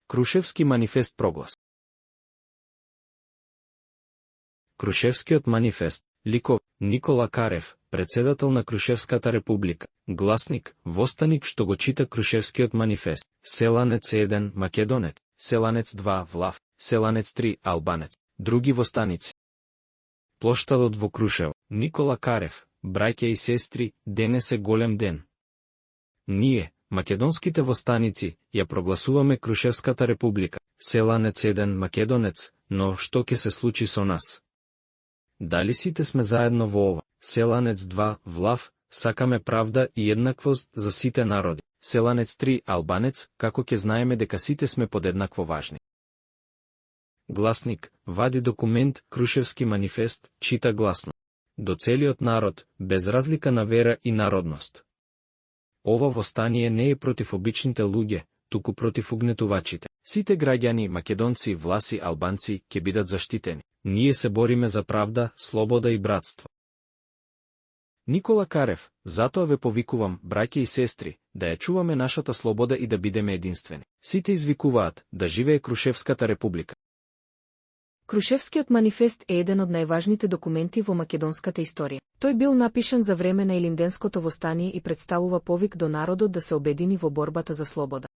Крушевски манифест проглас. Крушевскиот манифест, ликов, Никола Карев, председател на Крушевската република, гласник, востаник што го чита Крушевскиот манифест, селанец 1, македонец, селанец 2, влав, селанец 3, албанец, други востаници. Плоштадот во Крушево, Никола Карев, браќа и сестри, денес е голем ден. Ние, македонските востаници, ја прогласуваме Крушевската република, селанец 1, македонец, но што ќе се случи со нас? Дали сите сме заедно во ова? Селанец 2, влав, сакаме правда и еднаквост за сите народи. Селанец 3, албанец, како ќе знаеме дека сите сме подеднакво важни. Гласник, вади документ, Крушевски манифест, чита гласно. До целиот народ, без разлика на вера и народност. Ова востание не е против обичните луѓе, туку против угнетувачите. Сите граѓани, македонци, власи, албанци, ќе бидат заштитени. Ние се бориме за правда, слобода и братство. Никола Карев, затоа ве повикувам, браќа и сестри, да ја чуваме нашата слобода и да бидеме единствени. Сите извикуваат, да живее Крушевската република. Крушевскиот манифест е еден од најважните документи во македонската историја. Тој бил напишан за време на Илинденското востание и представува повик до народот да се обедини во борбата за слобода.